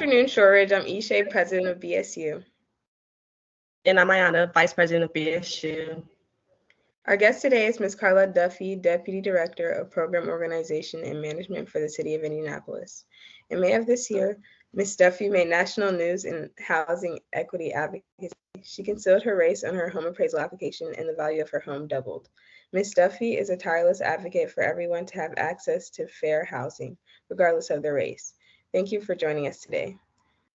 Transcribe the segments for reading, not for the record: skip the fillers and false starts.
afternoon, Shortridge. I'm Ishay, president of BSU. And I'm Ayana, vice president of BSU. Our guest today is Ms. Carlette Duffy, deputy director of program organization and management for the city of Indianapolis. In May of this year, Ms. Duffy made national news in housing equity advocacy. She concealed her race on her home appraisal application, and the value of her home doubled. Ms. Duffy is a tireless advocate for everyone to have access to fair housing, regardless of their race. Thank you for joining us today.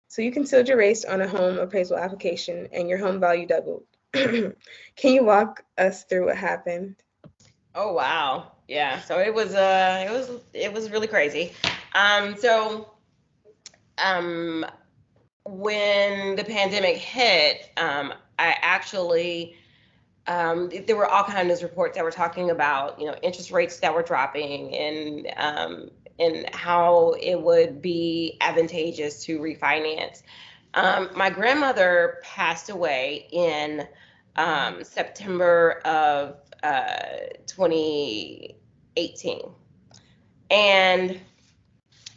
So you concealed your race on a home appraisal application and your home value doubled. Can you walk us through what happened? Oh wow. Yeah. So it was really crazy. When the pandemic hit, I actually there were all kinds of news reports that were talking about, interest rates that were dropping and how it would be advantageous to refinance. My grandmother passed away in September of 2018, and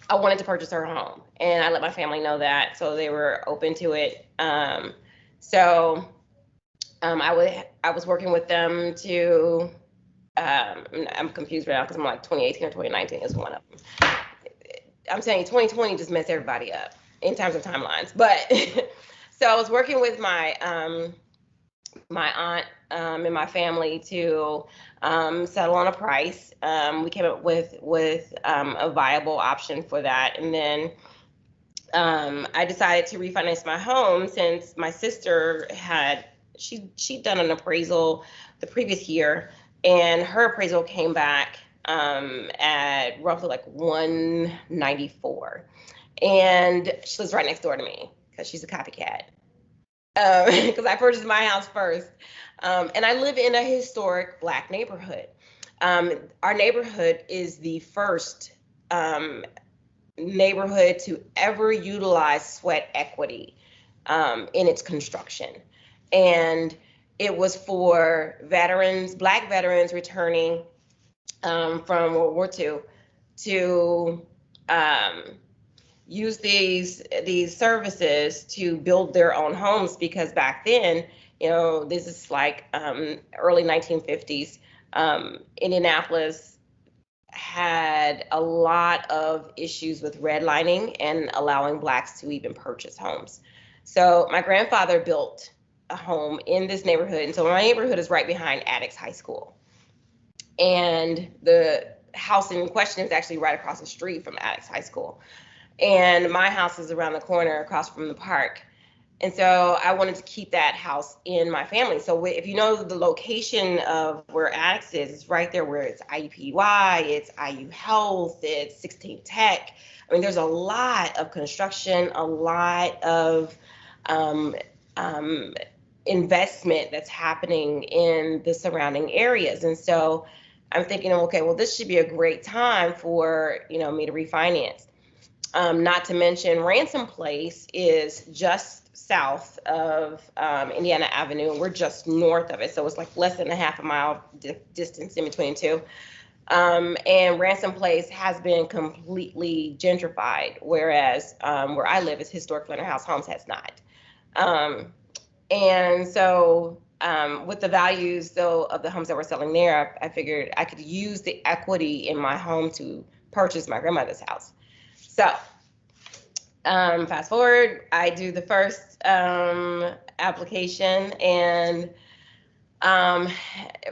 I wanted to purchase her home, and I let my family know that, so they were open to it. I was working with them to. I'm confused right now because I'm like 2018 or 2019 is one of them. I'm saying 2020 just messed everybody up in terms of timelines, but so I was working with my my aunt and my family to settle on a price. We came up with a viable option for that, and then I decided to refinance my home since my sister she'd done an appraisal the previous year, and her appraisal came back at roughly like 194, and she lives right next door to me because she's a copycat. Because I purchased my house first, and I live in a historic Black neighborhood. Our neighborhood is the first neighborhood to ever utilize sweat equity in its construction, and it was for veterans, Black veterans returning from World War II to use these services to build their own homes, because back then, this is like early 1950s, Indianapolis had a lot of issues with redlining and allowing Blacks to even purchase homes. So my grandfather built a home in this neighborhood, and so my neighborhood is right behind Addox High School, and the house in question is actually right across the street from Addox High School. And my house is around the corner across from the park. And so I wanted to keep that house in my family. So if you know the location of where Addox is, it's right there where it's IUPUI, it's IU Health, it's 16 Tech. I mean, there's a lot of construction, a lot of investment that's happening in the surrounding areas. And so I'm thinking, okay, well, this should be a great time for, me to refinance. Not to mention Ransom Place is just south of Indiana Avenue, and we're just north of it. So it's like less than a half a mile distance in between two. And Ransom Place has been completely gentrified, whereas where I live is historic Flannel House Homes has not. And so with the values, though, of the homes that we're selling there, I figured I could use the equity in my home to purchase my grandmother's house. So fast forward, I do the first application and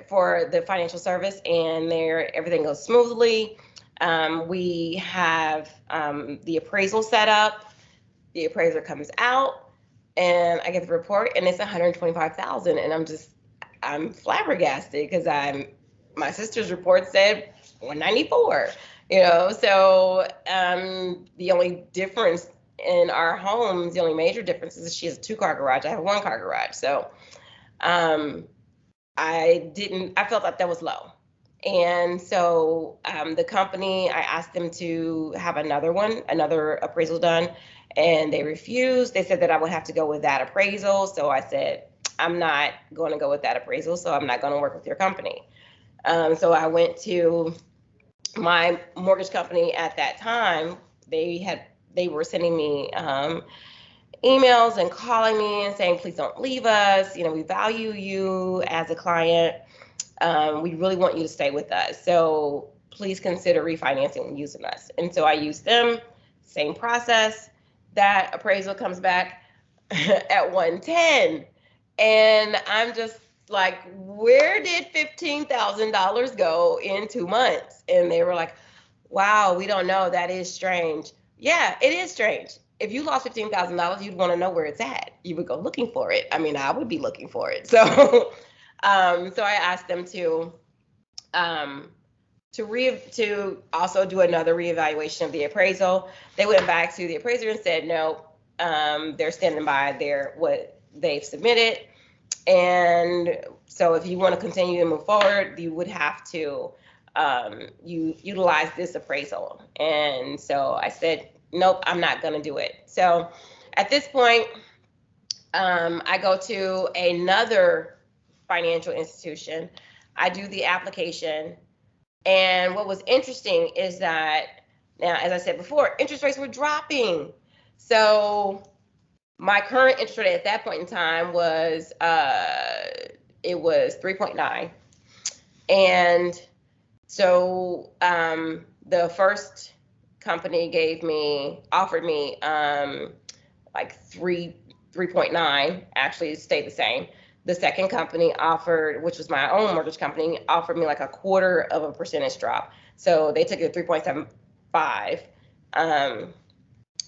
for the financial service, and everything goes smoothly. We have the appraisal set up. The appraiser comes out, and I get the report, and it's $125,000, and I'm flabbergasted because my sister's report said 194. So the only difference in our homes, the only major difference is she has a 2-car garage. I have a 1-car garage. So I felt like that was low. And so the company, I asked them to have another appraisal done, and they refused. They said that I would have to go with that appraisal. So I said, I'm not going to go with that appraisal, so I'm not going to work with your company. So I went to my mortgage company at that time. They they were sending me emails and calling me and saying, please don't leave us. We value you as a client. We really want you to stay with us. So please consider refinancing and using us. And so I used them, same process. That appraisal comes back at 110. And I'm just like, where did $15,000 go in 2 months? And they were like, wow, we don't know. That is strange. Yeah, it is strange. If you lost $15,000, you'd want to know where it's at. You would go looking for it. I mean, I would be looking for it. So, so I asked them to also do another reevaluation of the appraisal. They went back to the appraiser and said, no, they're standing by what they've submitted. And so if you want to continue to move forward, you would have to utilize this appraisal. And so I said, nope, I'm not going to do it. So at this point, I go to another financial institution. I do the application. And what was interesting is that now, as I said before, interest rates were dropping. So my current interest rate at that point in time was, it was 3.9. And so the first company offered me like 3.9, actually it stayed the same. The second company offered, which was my own mortgage company, offered me like 0.25% drop. So they took it to 3.75.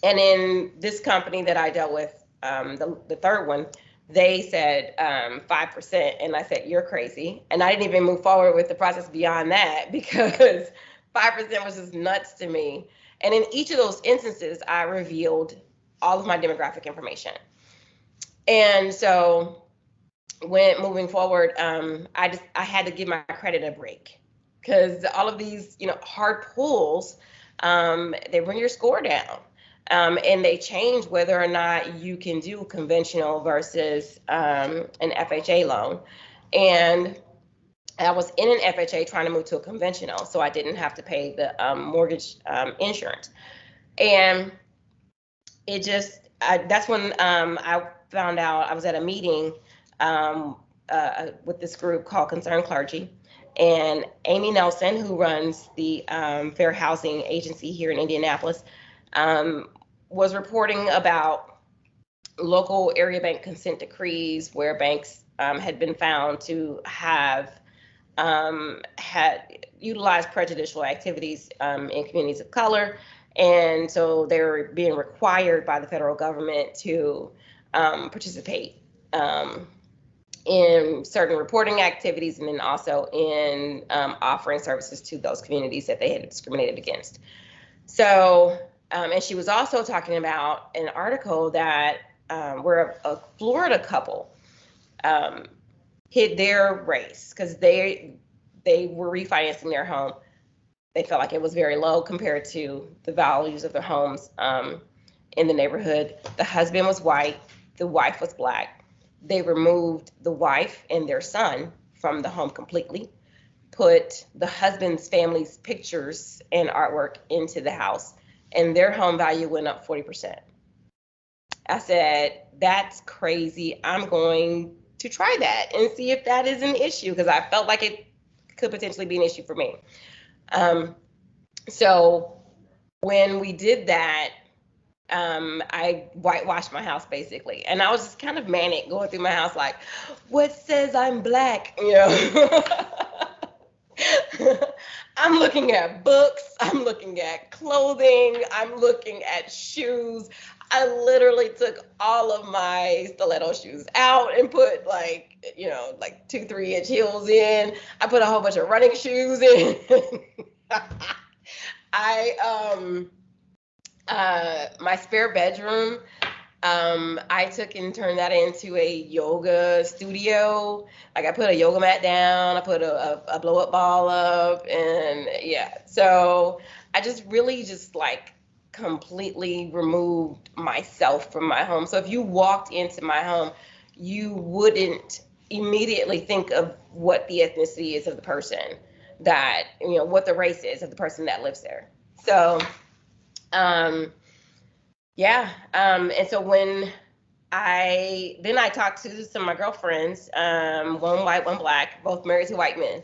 And in this company that I dealt with, the third one, they said 5%. And I said, you're crazy. And I didn't even move forward with the process beyond that because 5% was just nuts to me. And in each of those instances, I revealed all of my demographic information. And so when moving forward, I had to give my credit a break because all of these, hard pulls, they bring your score down. And they change whether or not you can do conventional versus an FHA loan. And I was in an FHA trying to move to a conventional, so I didn't have to pay the mortgage insurance. And it just, that's when I found out I was at a meeting with this group called Concerned Clergy. And Amy Nelson, who runs the Fair Housing Agency here in Indianapolis, was reporting about local area bank consent decrees where banks had been found to have had utilized prejudicial activities in communities of color. And so they're being required by the federal government to participate in certain reporting activities and then also in offering services to those communities that they had discriminated against. So, and she was also talking about an article that where a Florida couple hid their race because they were refinancing their home. They felt like it was very low compared to the values of their homes in the neighborhood. The husband was white, the wife was black. They removed the wife and their son from the home completely, put the husband's family's pictures and artwork into the house, and their home value went up 40%. I said, that's crazy. I'm going to try that and see if that is an issue because I felt like it could potentially be an issue for me. So when we did that, I whitewashed my house basically. And I was just kind of manic going through my house like, what says I'm black? I'm looking at books, I'm looking at clothing, I'm looking at shoes. I literally took all of my stiletto shoes out and put like 2-3 inch heels in. I put a whole bunch of running shoes in. My spare bedroom, I took and turned that into a yoga studio. Like I put a yoga mat down, I put a blow up ball up, and yeah. So I just really like completely removed myself from my home. So if you walked into my home, you wouldn't immediately think of what the ethnicity is of the person that, what the race is of the person that lives there. So, Yeah. And so when I talked to some of my girlfriends, one white, one black, both married to white men.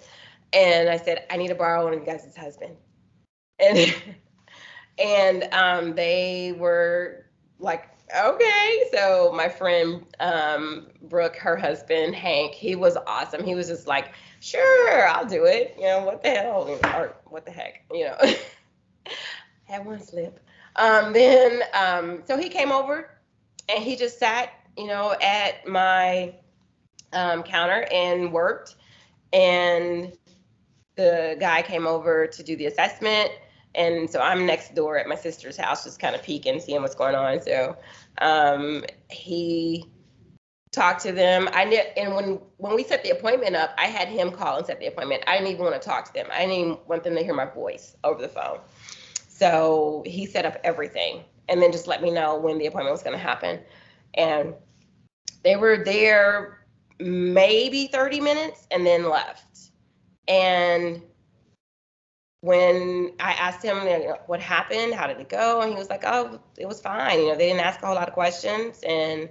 And I said, I need to borrow one of you guys' husband. And they were like, okay. So my friend Brooke, her husband Hank, he was awesome. He was just like, sure, I'll do it. You know, what the hell, or what the heck, you know. Had one slip. So he came over and he just sat, you know, at my counter and worked. And the guy came over to do the assessment. And so I'm next door at my sister's house, just kind of peeking, seeing what's going on. So he talked to them. I knew, and when we set the appointment up, I had him call and set the appointment. I didn't even want to talk to them. I didn't even want them to hear my voice over the phone. So he set up everything and then just let me know when the appointment was going to happen. And they were there maybe 30 minutes and then left. And when I asked him, you know, what happened, how did it go, and he was like, oh, it was fine. You know, they didn't ask a whole lot of questions, and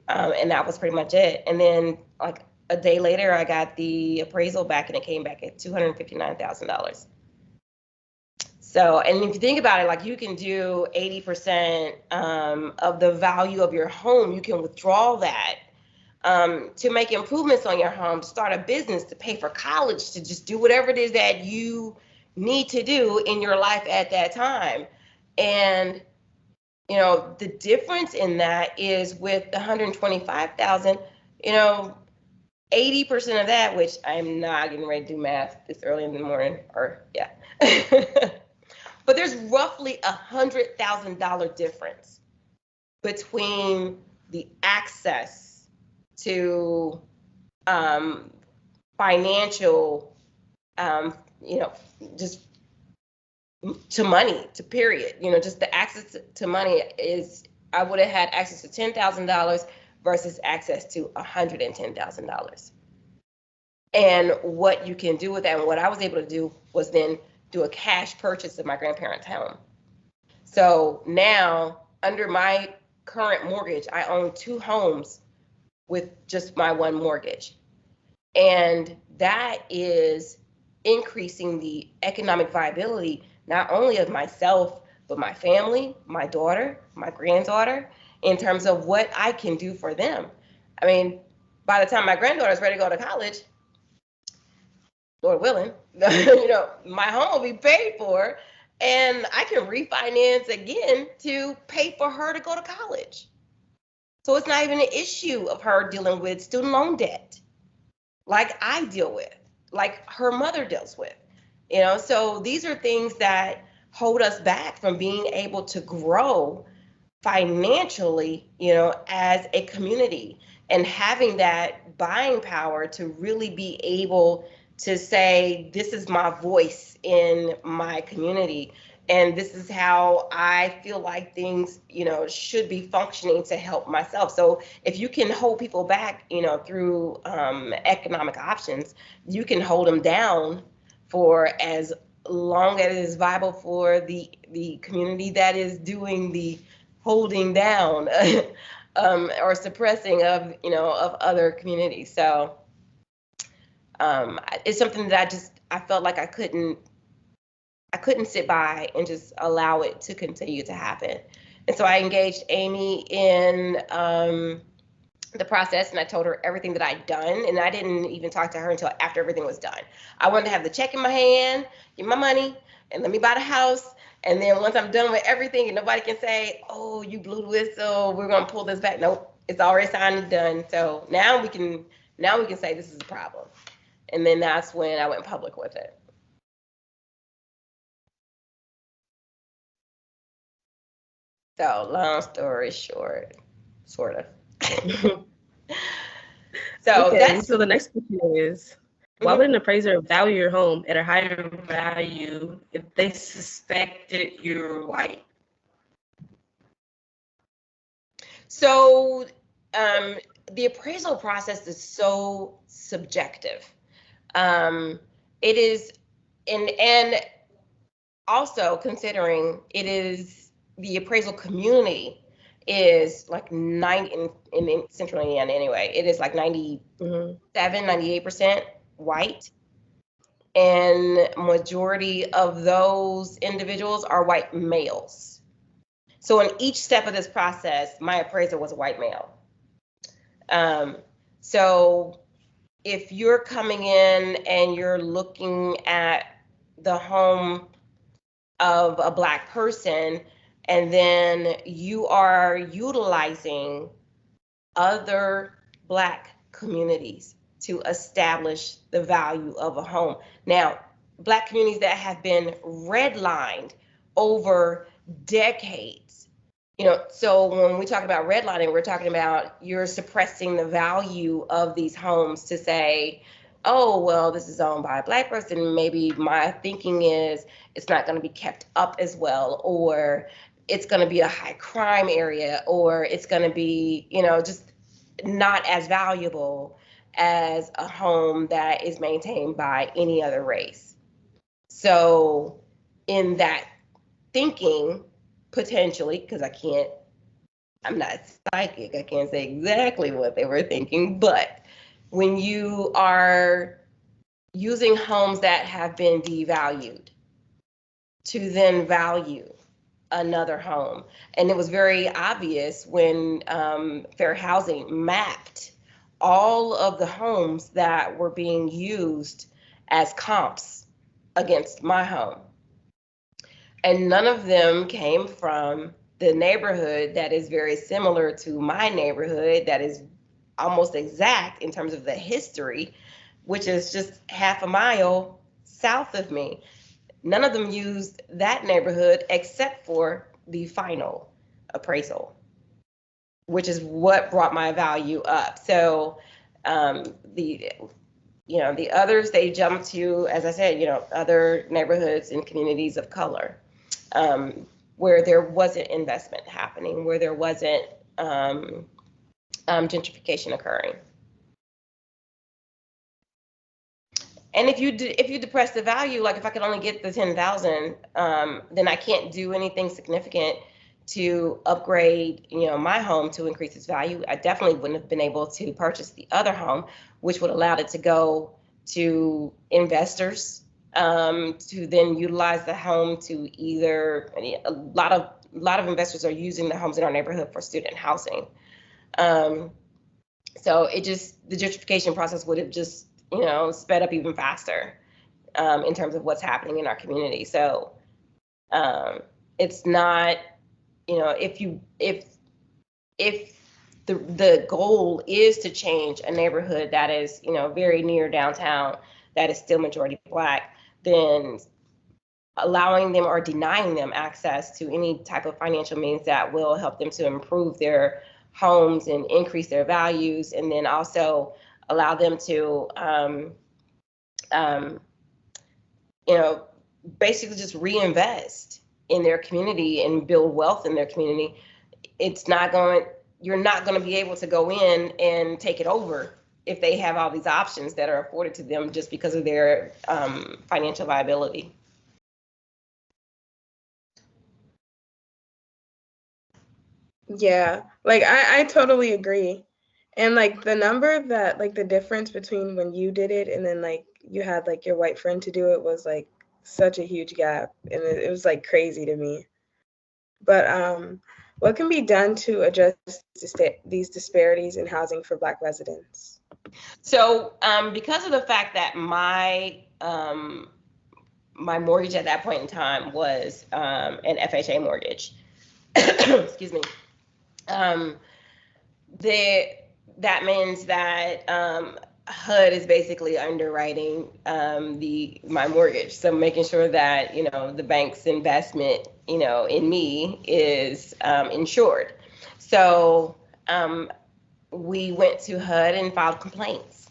that was pretty much it. And then like a day later, I got the appraisal back, and it came back at $259,000. So, and if you think about it, like you can do 80% of the value of your home, you can withdraw that to make improvements on your home, to start a business, to pay for college, to just do whatever it is that you need to do in your life at that time. And, you know, the difference in that is with the 125,000, you know, 80% of that, which I'm not getting ready to do math this early in the morning, or yeah. But there's roughly $100,000 difference between the access to financial, you know, just to money, to period. You know, just the access to money is, I would have had access to $10,000 versus access to $110,000. And what you can do with that, and what I was able to do was then do a cash purchase of my grandparents' home. So now, under my current mortgage, I own 2 homes with just my one mortgage. And that is increasing the economic viability, not only of myself, but my family, my daughter, my granddaughter, in terms of what I can do for them. I mean, by the time my granddaughter is ready to go to college, Lord willing, you know, my home will be paid for, and I can refinance again to pay for her to go to college. So it's not even an issue of her dealing with student loan debt like I deal with, like her mother deals with, you know. So these are things that hold us back from being able to grow financially, you know, as a community, and having that buying power to really be able to say, this is my voice in my community, and this is how I feel like things, you know, should be functioning to help myself. So if you can hold people back, you know, through economic options, you can hold them down for as long as it is viable for the community that is doing the holding down or suppressing of, you know, of other communities. So it's something that I felt like I couldn't sit by and just allow it to continue to happen. And so I engaged Amy in the process, and I told her everything that I'd done, and I didn't even talk to her until after everything was done. I wanted to have the check in my hand, get my money, and let me buy the house. And then once I'm done with everything, and nobody can say, oh, you blew the whistle, we're gonna pull this back. Nope, it's already signed and done. So now we can say this is a problem. And then that's when I went public with it. So long story short, sort of. So okay, so the next question is, why would an appraiser value your home at a higher value if they suspected you're white? So the appraisal process is so subjective. It is, and also considering it is the appraisal community is like 90 in Central Indiana anyway. It is like 97, 98% white, and majority of those individuals are white males. So in each step of this process, my appraiser was a white male. So if you're coming in and you're looking at the home of a Black person, and then you are utilizing other Black communities to establish the value of a home. Now, Black communities that have been redlined over decades, so when we talk about redlining, we're talking about you're suppressing the value of these homes to say, oh, well, this is owned by a Black person. Maybe my thinking is it's not going to be kept up as well, or it's going to be a high crime area, or it's going to be, just not as valuable as a home that is maintained by any other race. So in that thinking, potentially, because I'm not psychic, I can't say exactly what they were thinking, but when you are using homes that have been devalued to then value another home, and it was very obvious when Fair Housing mapped all of the homes that were being used as comps against my home. And none of them came from the neighborhood that is very similar to my neighborhood, that is almost exact in terms of the history, which is just half a mile south of me. None of them used that neighborhood except for the final appraisal, which is what brought my value up. So the others, they jumped to, as I said, other neighborhoods and communities of color, where there wasn't investment happening, where there wasn't gentrification occurring. And if you depress the value, like if I could only get the 10,000, then I can't do anything significant to upgrade, my home to increase its value. I definitely wouldn't have been able to purchase the other home, which would allow it to go to investors, to then utilize the home to either, a lot of investors are using the homes in our neighborhood for student housing. So the gentrification process would have just, sped up even faster, in terms of what's happening in our community. So it's not, if the goal is to change a neighborhood that is, very near downtown, that is still majority Black, then allowing them or denying them access to any type of financial means that will help them to improve their homes and increase their values, and then also allow them to, basically just reinvest in their community and build wealth in their community. You're not going to be able to go in and take it over if they have all these options that are afforded to them just because of their financial viability. Yeah, like I totally agree. And like the number that, like the difference between when you did it and then like you had like your white friend to do it was like such a huge gap, and it was like crazy to me. But what can be done to address these disparities in housing for Black residents? So because of the fact that my mortgage at that point in time was an FHA mortgage, excuse me, that means that HUD is basically underwriting my mortgage. So making sure that, the bank's investment, in me is insured. So we went to HUD and filed complaints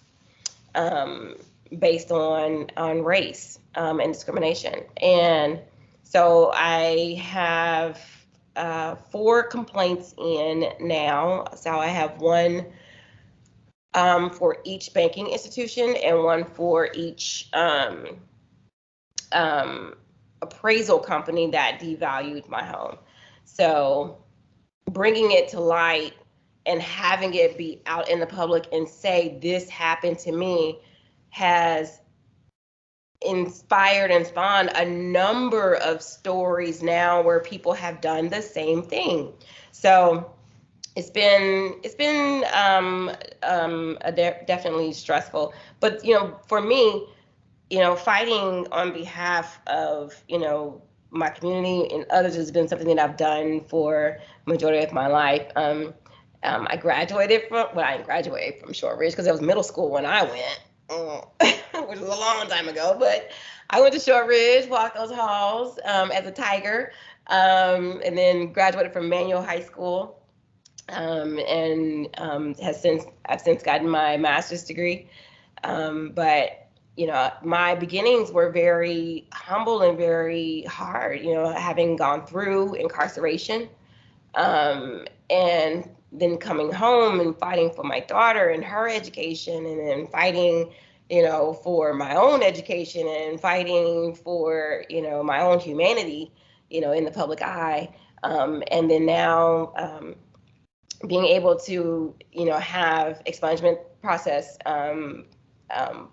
based on race and discrimination. And so I have 4 complaints in now. So I have one for each banking institution and one for each appraisal company that devalued my home. So bringing it to light and having it be out in the public and say, this happened to me, has inspired and spawned a number of stories now where people have done the same thing. So it's been definitely stressful, but for me, fighting on behalf of my community and others has been something that I've done for majority of my life. I graduated from, well, I didn't graduate from Shortridge because it was middle school when I went, which was a long time ago, but I went to Shortridge, walked those halls as a tiger, and then graduated from Manual High School, and I've since gotten my master's degree. But my beginnings were very humble and very hard, having gone through incarceration, and then coming home and fighting for my daughter and her education, and then fighting, for my own education and fighting for, my own humanity, in the public eye. And then now being able to, have expungement process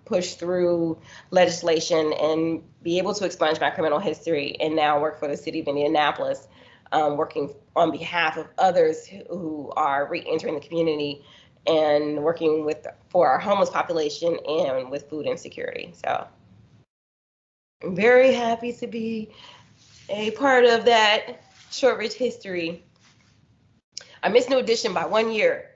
push through legislation and be able to expunge my criminal history, and now work for the city of Indianapolis, working on behalf of others who are re-entering the community and working for our homeless population and with food insecurity. So I'm very happy to be a part of that Shortridge history. I missed New Edition by 1 year.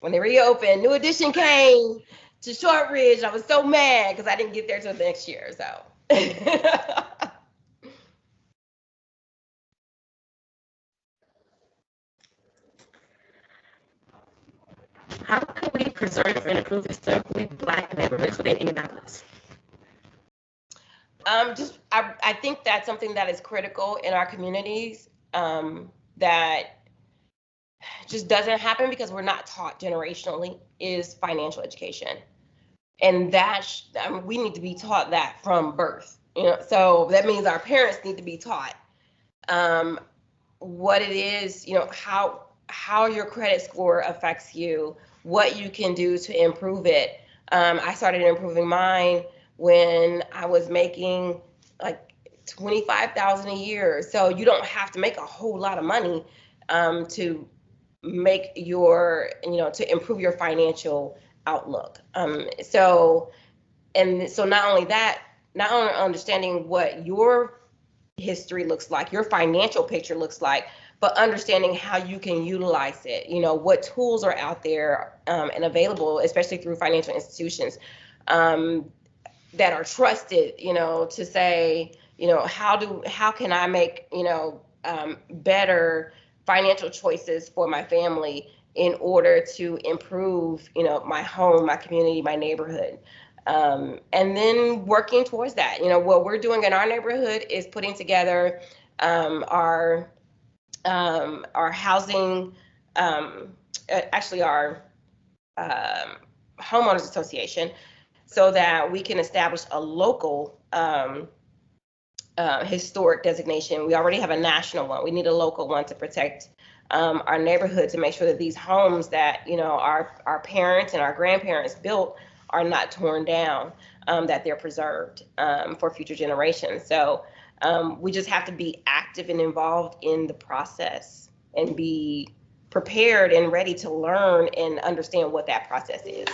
When they reopened, New Edition came to Shortridge. I was so mad because I didn't get there till the next year. So How can we preserve and improve historically Black neighborhoods within Indianapolis? I think that's something that is critical in our communities, that just doesn't happen because we're not taught generationally, is financial education. And we need to be taught that from birth. So that means our parents need to be taught what it is, how your credit score affects you, what you can do to improve it. I started improving mine when I was making like $25,000 a year. So you don't have to make a whole lot of money to make to improve your financial outlook. So not only understanding what your history looks like, your financial picture looks like, but understanding how you can utilize it, what tools are out there and available, especially through financial institutions that are trusted, to say, how can I make, better financial choices for my family in order to improve, my home, my community, my neighborhood. And then working towards that. What we're doing in our neighborhood is putting together our housing, actually our homeowners association, so that we can establish a local historic designation. We already have a national one. We need a local one to protect our neighborhood, to make sure that these homes that our parents and our grandparents built are not torn down, that they're preserved for future generations. So we just have to be active and involved in the process and be prepared and ready to learn and understand what that process is.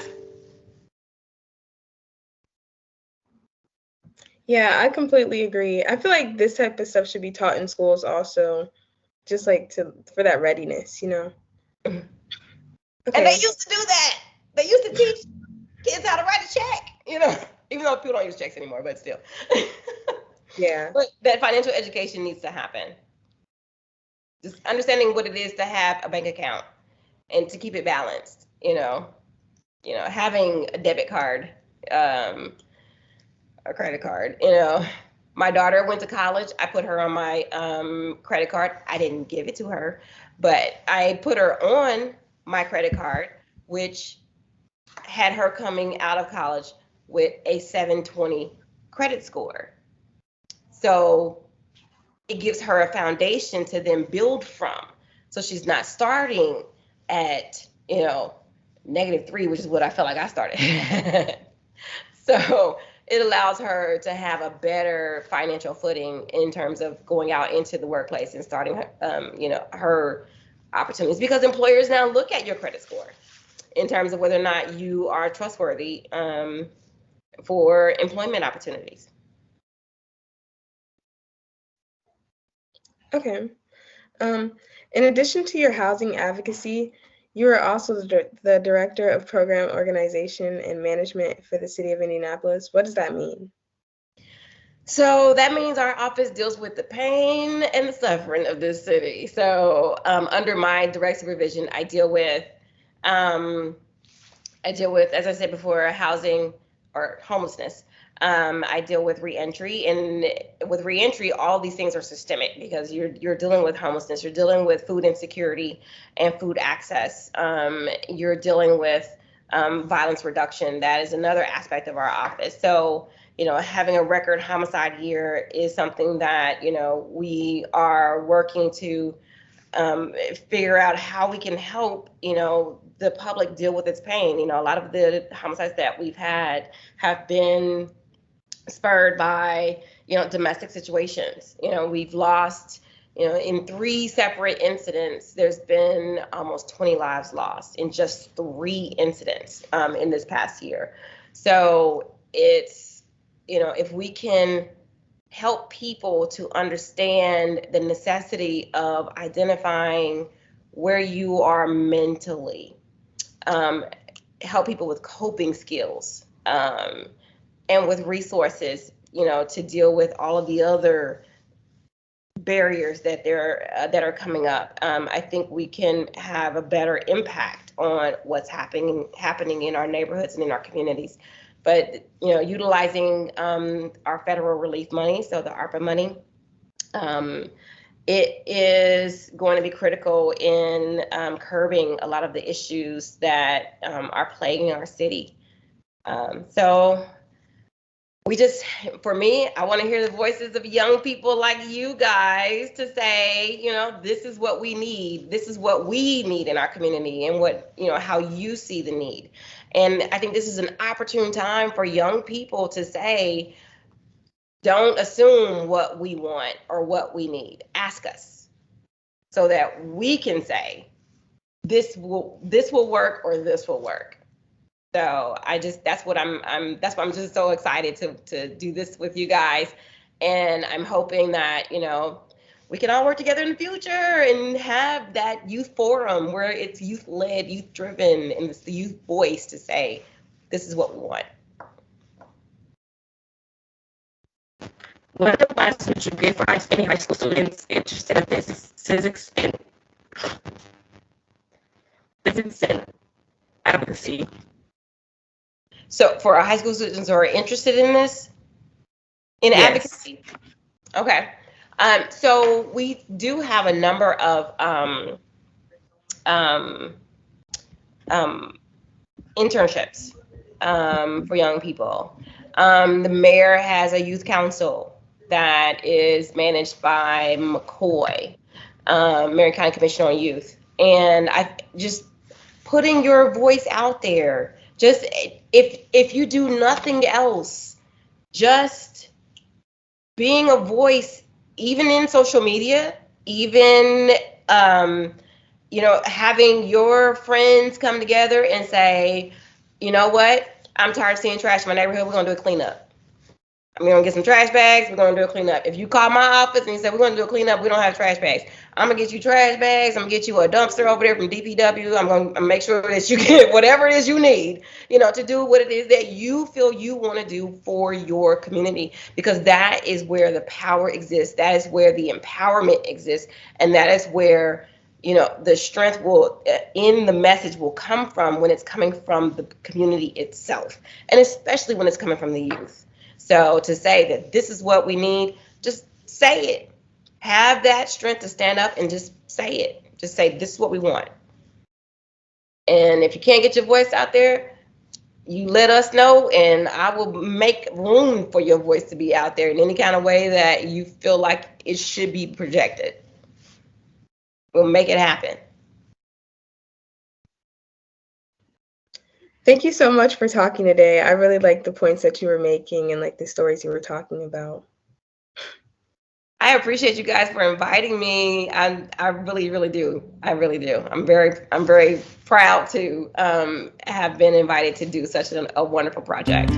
Yeah, I completely agree. I feel like this type of stuff should be taught in schools also, just like for that readiness, Okay. And they used to do that. They used to teach kids how to write a check, even though people don't use checks anymore, but still. Yeah. But that financial education needs to happen. Just understanding what it is to have a bank account and to keep it balanced, having a debit card, a credit card, My daughter went to college. I put her on my credit card. I didn't give it to her, but I put her on my credit card, which had her coming out of college with a 720 credit score. So it gives her a foundation to then build from. So she's not starting at, -3, which is what I felt like I started. So it allows her to have a better financial footing in terms of going out into the workplace and starting her opportunities, because employers now look at your credit score in terms of whether or not you are trustworthy for employment opportunities. Okay. In addition to your housing advocacy, you are also the Director of Program Organization and Management for the City of Indianapolis. What does that mean? So that means our office deals with the pain and the suffering of this city. So under my direct supervision, I deal with, as I said before, housing or homelessness. I deal with reentry, and with reentry, all these things are systemic because you're dealing with homelessness, you're dealing with food insecurity and food access. You're dealing with violence reduction. That is another aspect of our office. So, having a record homicide year is something that, we are working to figure out how we can help, the public deal with its pain. A lot of the homicides that we've had have been spurred by, domestic situations. We've lost, in 3 separate incidents, there's been almost 20 lives lost in just 3 incidents in this past year. So it's, if we can help people to understand the necessity of identifying where you are mentally, help people with coping skills, and with resources, to deal with all of the other barriers that are coming up. I think we can have a better impact on what's happening in our neighborhoods and in our communities. But utilizing our federal relief money, so the ARPA money, it is going to be critical in curbing a lot of the issues that are plaguing our city. So for me, I want to hear the voices of young people like you guys to say, this is what we need. This is what we need in our community, and what, how you see the need. And I think this is an opportune time for young people to say, don't assume what we want or what we need. Ask us, so that we can say, this will work or this will work. So that's why I'm just so excited to do this with you guys. And I'm hoping that, we can all work together in the future and have that youth forum where it's youth led, youth driven, and it's the youth voice to say, this is what we want. What advice would you give for any high school students interested in physics and advocacy? So for our high school students who are interested in this, in advocacy? Okay. So we do have a number of internships for young people. The mayor has a youth council that is managed by McCoy, Marion County Commission on Youth. And I just putting your voice out there. Just if you do nothing else, just being a voice, even in social media, even having your friends come together and say, you know what, I'm tired of seeing trash in my neighborhood. We're gonna do a cleanup. I'm gonna get some trash bags. We're gonna do a cleanup. If you call my office and you say we're gonna do a cleanup, we don't have trash bags, I'm gonna get you trash bags. I'm gonna get you a dumpster over there from DPW. I'm gonna make sure that you get whatever it is you need, to do what it is that you feel you want to do for your community, because that is where the power exists. That is where the empowerment exists, and that is where the strength in the message will come from, when it's coming from the community itself, and especially when it's coming from the youth. So to say that this is what we need, just say it. Have that strength to stand up and just say it. Just say, this is what we want. And if you can't get your voice out there, you let us know, and I will make room for your voice to be out there in any kind of way that you feel like it should be projected. We'll make it happen. Thank you so much for talking today. I really like the points that you were making and like the stories you were talking about. I appreciate you guys for inviting me. I really, really do. I really do. I'm very proud to have been invited to do such a wonderful project.